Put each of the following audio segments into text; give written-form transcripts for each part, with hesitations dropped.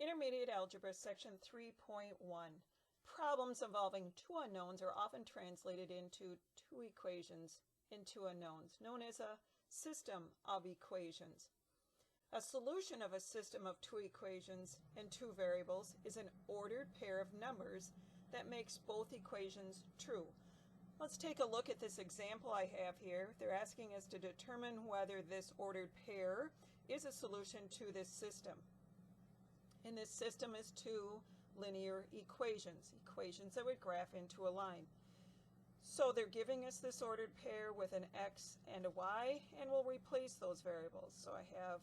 Intermediate Algebra, Section 3.1. Problems involving two unknowns are often translated into two equations into unknowns, known as a system of equations. A solution of a system of two equations and two variables is an ordered pair of numbers that makes both equations true. Let's take a look at this example I have here. They're asking us to determine whether this ordered pair is a solution to this system. And this system is two linear equations that would graph into a line. So they're giving us this ordered pair with an x and a y, and we'll replace those variables. So I have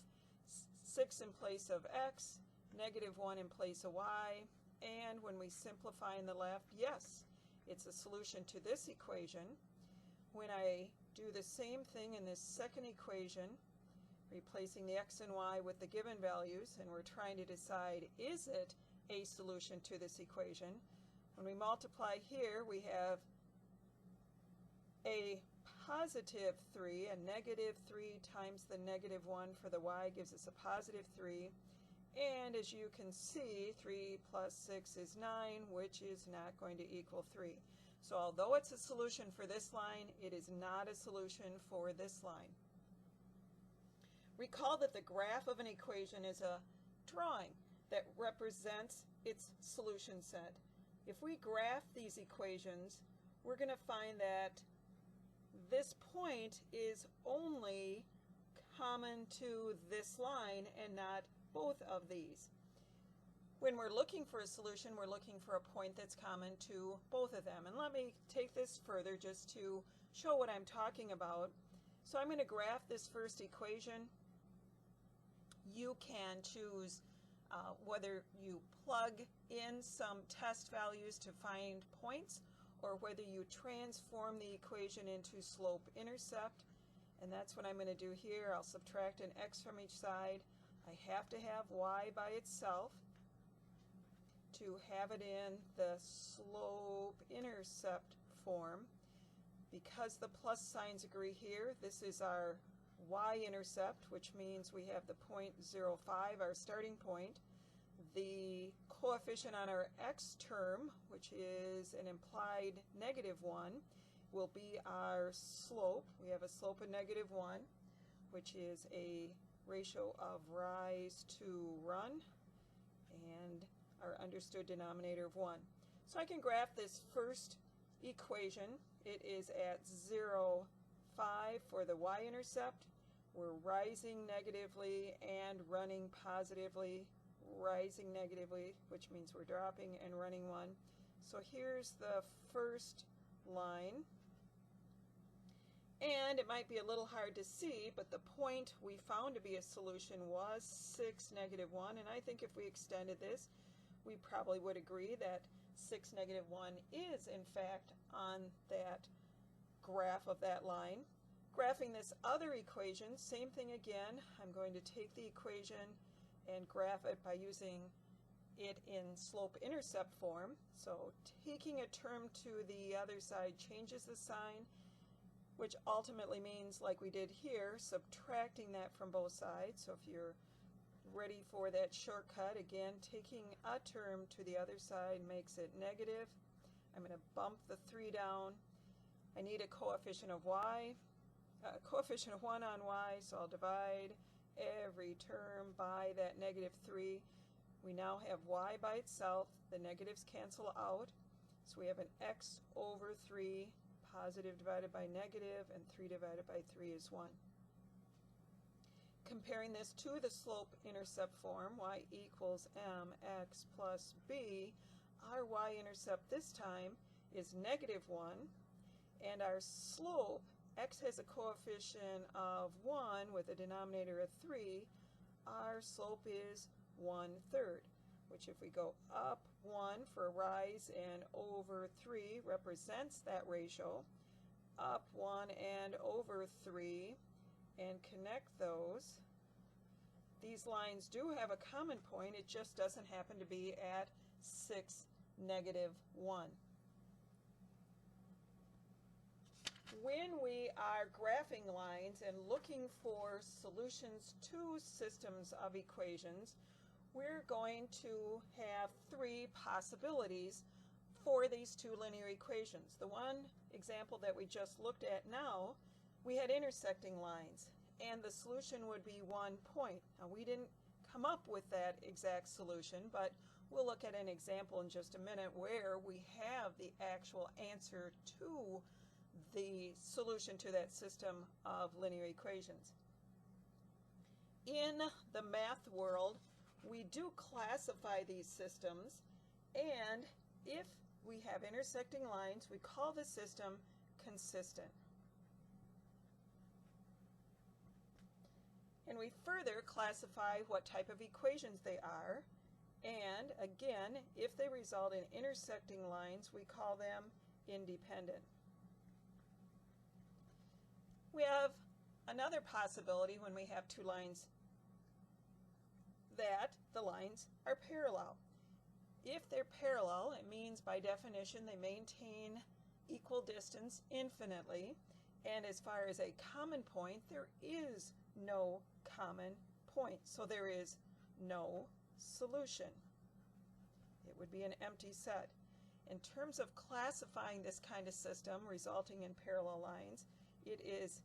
6 in place of x, -1 in place of y, and when we simplify in the left, yes, it's a solution to this equation. When I do the same thing in this second equation, replacing the x and y with the given values, and we're trying to decide, is it a solution to this equation? When we multiply here, we have a positive 3, a -3 times the -1 for the y gives us a positive 3. And as you can see, 3 plus 6 is 9, which is not going to equal 3. So although it's a solution for this line, it is not a solution for this line. Recall that the graph of an equation is a drawing that represents its solution set. If we graph these equations, we're going to find that this point is only common to this line and not both of these. When we're looking for a solution, we're looking for a point that's common to both of them. And let me take this further just to show what I'm talking about. So I'm going to graph this first equation. You can choose whether you plug in some test values to find points, or whether you transform the equation into slope-intercept. And that's what I'm going to do here. I'll subtract an x from each side. I have to have y by itself to have it in the slope-intercept form. Because the plus signs agree here, this is our y-intercept, which means we have the point 0,5, our starting point. The coefficient on our x term, which is an implied -1, will be our slope. We have a slope of -1, which is a ratio of rise to run, and our understood denominator of 1. So I can graph this first equation. It is at 0,5 for the y-intercept. We're rising negatively and running positively, rising negatively, which means we're dropping and running 1. So here's the first line. And it might be a little hard to see, but the point we found to be a solution was 6, -1. And I think if we extended this, we probably would agree that 6, -1 is in fact on that graph of that line. Graphing this other equation, same thing again. I'm going to take the equation and graph it by using it in slope-intercept form. So taking a term to the other side changes the sign, which ultimately means, like we did here, subtracting that from both sides. So if you're ready for that shortcut, again, taking a term to the other side makes it negative. I'm going to bump the 3 down. I need a coefficient of y, coefficient of 1 on y, so I'll divide every term by that -3. We now have y by itself. The negatives cancel out. So we have an x over 3, positive divided by negative, and 3 divided by 3 is 1. Comparing this to the slope-intercept form, y equals mx plus b, our y-intercept this time is -1, and our slope, x has a coefficient of 1 with a denominator of 3, our slope is 1/3, which if we go up 1 for rise and over 3 represents that ratio, up 1 and over 3, and connect those. These lines do have a common point, it just doesn't happen to be at 6, -1. When we are graphing lines and looking for solutions to systems of equations, we're going to have three possibilities for these two linear equations. The one example that we just looked at now, we had intersecting lines, and the solution would be 1 point. Now, we didn't come up with that exact solution, but we'll look at an example in just a minute where we have the actual answer to the solution to that system of linear equations. In the math world, we do classify these systems, and if we have intersecting lines, we call the system consistent. And we further classify what type of equations they are, and again, if they result in intersecting lines, we call them independent. We have another possibility when we have two lines that the lines are parallel. If they're parallel, it means by definition they maintain equal distance infinitely, and as far as a common point, there is no common point, so there is no solution. It would be an empty set. In terms of classifying this kind of system resulting in parallel lines, it is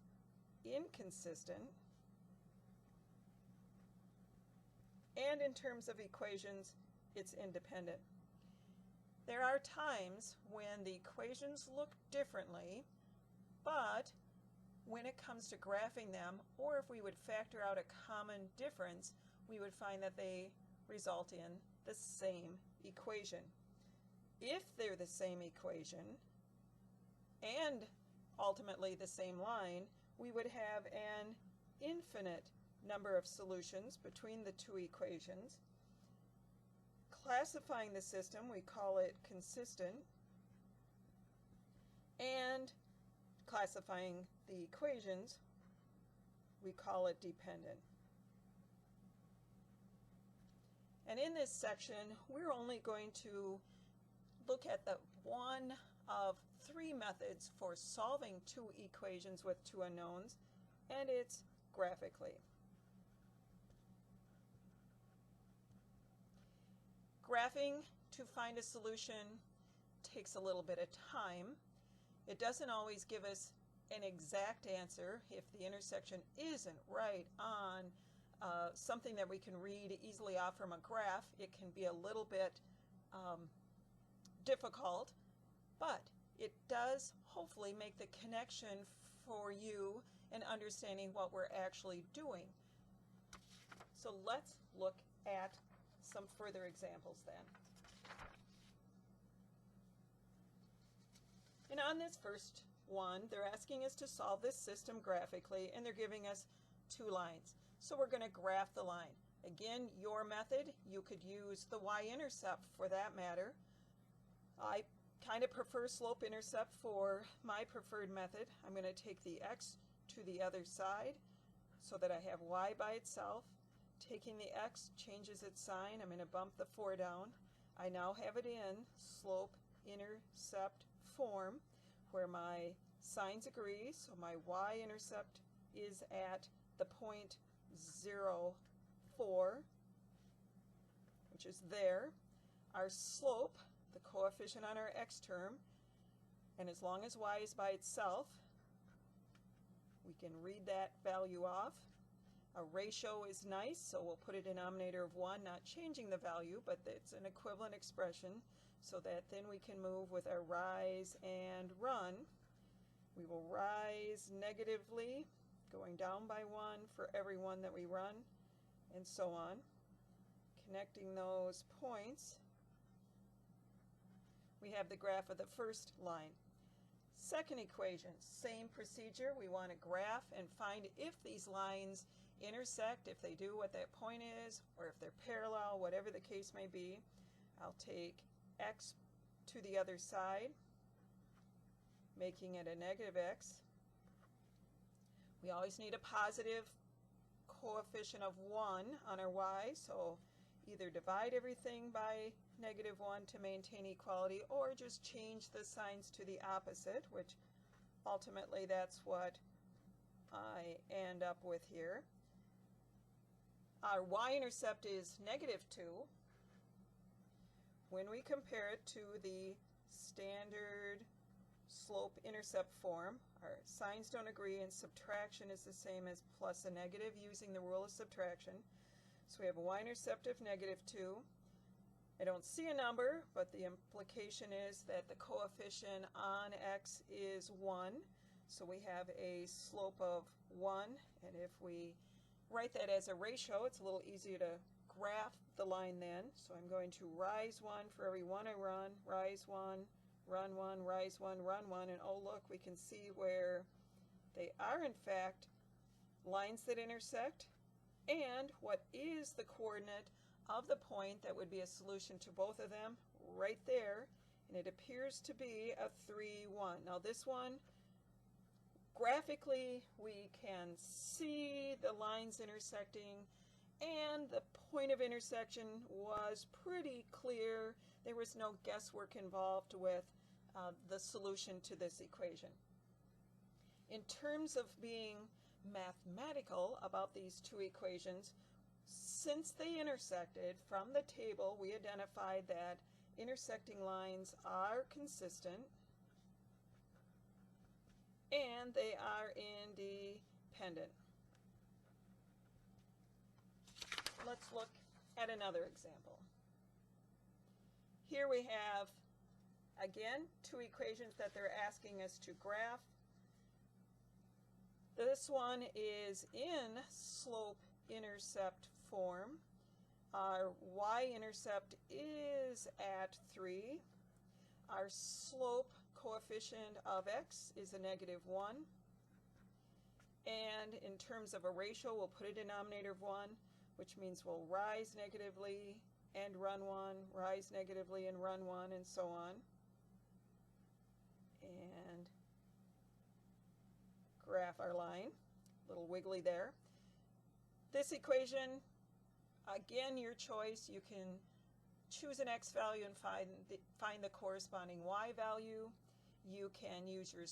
inconsistent, and in terms of equations, it's independent. There are times when the equations look differently, but when it comes to graphing them, or if we would factor out a common difference, we would find that they result in the same equation. If they're the same equation and ultimately the same line, we would have an infinite number of solutions between the two equations. Classifying the system, we call it consistent, and classifying the equations, we call it dependent. And in this section, we're only going to look at the one of three methods for solving two equations with two unknowns, and it's graphically. Graphing to find a solution takes a little bit of time. It doesn't always give us an exact answer. If the intersection isn't right on something that we can read easily off from a graph, it can be a little bit difficult, but it does hopefully make the connection for you in understanding what we're actually doing. So let's look at some further examples then. And on this first one, they're asking us to solve this system graphically, and they're giving us two lines. So we're going to graph the line. Again, your method, you could use the y-intercept for that matter. I kind of prefer slope-intercept for my preferred method. I'm going to take the x to the other side so that I have y by itself. Taking the x changes its sign. I'm going to bump the 4 down. I now have it in slope-intercept form where my signs agree, so my y-intercept is at the point 0, 4, which is there. Our slope, the coefficient on our x term, and as long as y is by itself, we can read that value off. A ratio is nice, so we'll put a denominator of 1, not changing the value, but it's an equivalent expression, so that then we can move with our rise and run. We will rise negatively, going down by 1 for every one that we run, and so on. Connecting those points, we have the graph of the first line. Second equation, same procedure. We want to graph and find if these lines intersect, if they do what that point is, or if they're parallel, whatever the case may be. I'll take x to the other side, making it a negative x. We always need a positive coefficient of 1 on our y, so either divide everything by negative 1 to maintain equality, or just change the signs to the opposite, which ultimately that's what I end up with here. Our y-intercept is -2. When we compare it to the standard slope-intercept form, our signs don't agree and subtraction is the same as plus a negative using the rule of subtraction. So we have a y-intercept of -2. I don't see a number, but the implication is that the coefficient on x is 1. So we have a slope of 1, and if we write that as a ratio, it's a little easier to graph the line then. So I'm going to rise 1 for every 1 I run, rise 1, run 1, rise 1, run 1, and oh look, we can see where they are in fact lines that intersect, and what is the coordinate of the point that would be a solution to both of them right there, and it appears to be a 3, 1. Now this one, graphically, we can see the lines intersecting, and the point of intersection was pretty clear. There was no guesswork involved with the solution to this equation. In terms of being mathematical about these two equations, since they intersected, from the table we identified that intersecting lines are consistent and they are independent. Let's look at another example. Here we have, again, two equations that they're asking us to graph. This one is in slope-intercept form. Our y-intercept is at 3. Our slope coefficient of x is a -1. And in terms of a ratio, we'll put a denominator of 1, which means we'll rise negatively and run 1, rise negatively and run 1, and so on. And graph our line, a little wiggly there. This equation, again, your choice. You can choose an x value and find the corresponding y value. You can use your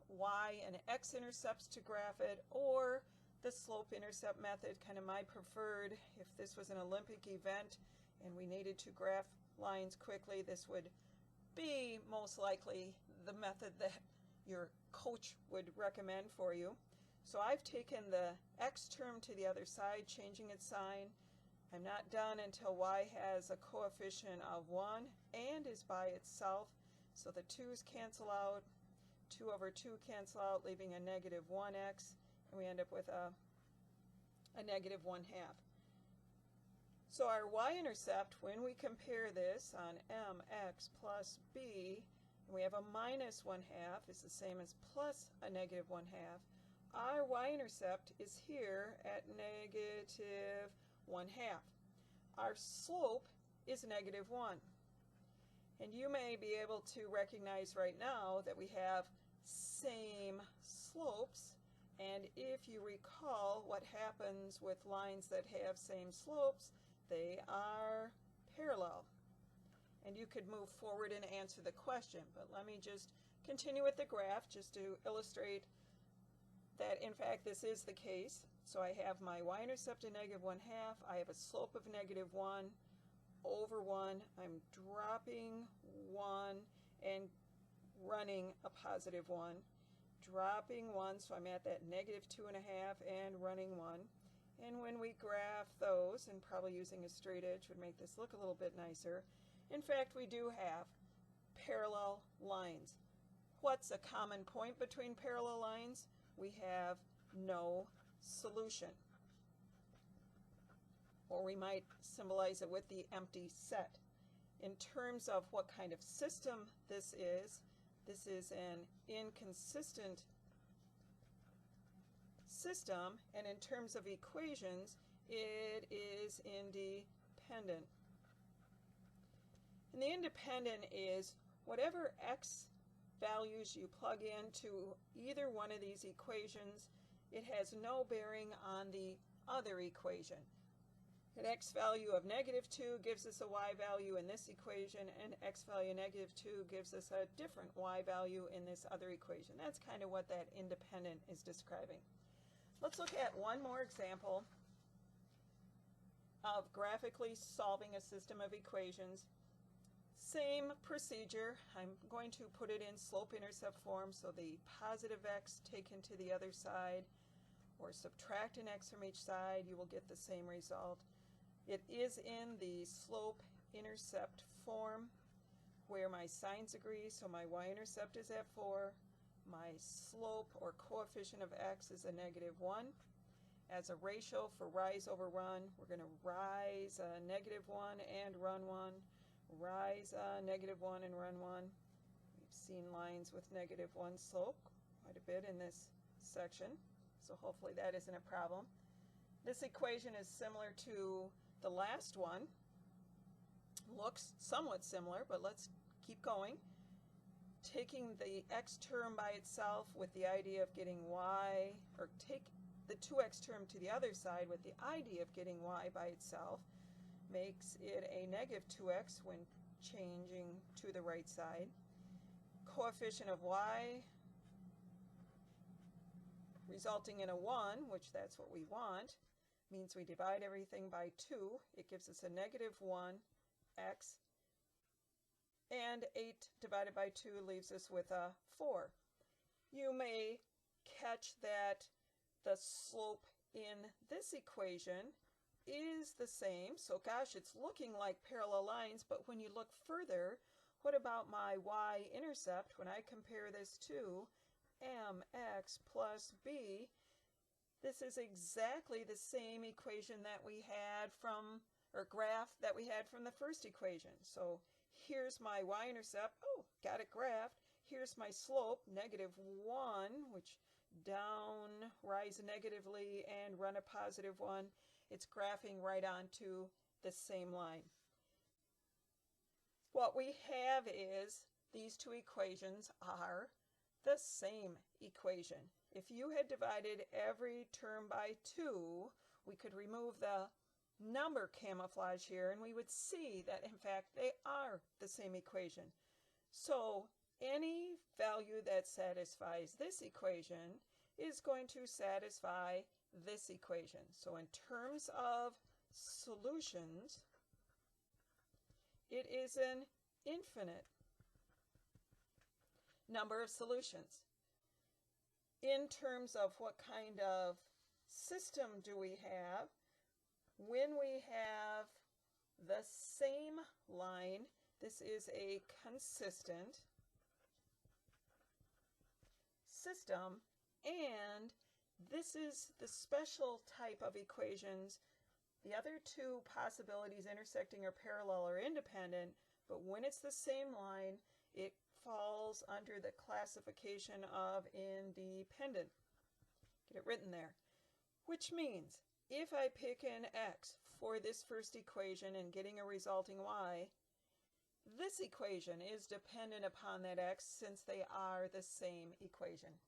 y and x intercepts to graph it, or the slope-intercept method, kind of my preferred. If this was an Olympic event and we needed to graph lines quickly, this would be most likely the method that your coach would recommend for you. So I've taken the x term to the other side, changing its sign. I'm not done until y has a coefficient of 1 and is by itself. So the 2's cancel out, 2 over 2 cancel out, leaving a -1x, and we end up with a -1/2. So our y-intercept, when we compare this on mx plus b, and we have a -1/2, is the same as plus a -1/2. Our y-intercept is here at -1/2. Our slope is -1. And you may be able to recognize right now that we have same slopes. And if you recall what happens with lines that have same slopes, they are parallel. And you could move forward and answer the question, but let me just continue with the graph just to illustrate that in fact this is the case. So I have my y-intercept at -1/2, I have a slope of -1 over 1, I'm dropping 1 and running a +1, dropping 1, so I'm at that -2.5 and running 1. And when we graph those, and probably using a straight edge would make this look a little bit nicer, in fact we do have parallel lines. What's a common point between parallel lines? We have no solution. Or we might symbolize it with the empty set. In terms of what kind of system this is an inconsistent system, and in terms of equations, it is independent. And the independent is whatever x values you plug into either one of these equations, it has no bearing on the other equation. An x value of -2 gives us a y value in this equation, and x value -2 gives us a different y value in this other equation. That's kind of what that independent is describing. Let's look at one more example. of graphically solving a system of equations. Same procedure. I'm going to put it in slope-intercept form, so the positive x taken to the other side, or subtract an x from each side, you will get the same result. It is in the slope-intercept form where my signs agree, so my y-intercept is at 4, my slope or coefficient of x is a -1. As a ratio for rise over run, we're going to rise -1 and run 1, rise -1 and run 1. We've seen lines with -1 slope quite a bit in this section, so hopefully that isn't a problem. This equation is similar to the last one. Looks somewhat similar, but let's keep going. Taking the x term by itself with the idea of getting y, or take the 2x term to the other side with the idea of getting y by itself, makes it a -2x when changing to the right side. Coefficient of y resulting in a 1, which that's what we want, means we divide everything by 2. It gives us a -1x, and 8 divided by 2 leaves us with a 4. You may catch that the slope in this equation is the same, so gosh, it's looking like parallel lines, but when you look further, what about my y-intercept when I compare this to mx plus b? This is exactly the same equation that we had from, or graph that we had from the first equation. So here's my y-intercept, oh, got it graphed. Here's my slope, -1, which down, rise negatively, and run a +1. It's graphing right onto the same line. What we have is these two equations are the same equation. If you had divided every term by 2, we could remove the number camouflage here, and we would see that in fact they are the same equation. So any value that satisfies this equation is going to satisfy this equation. So in terms of solutions, it is an infinite number of solutions. In terms of what kind of system do we have, when we have the same line, this is a consistent system, and this is the special type of equations. The other two possibilities, intersecting or parallel, are independent, but when it's the same line, it falls under the classification of independent. Get it written there. Which means if I pick an x for this first equation and getting a resulting y, this equation is dependent upon that x since they are the same equation.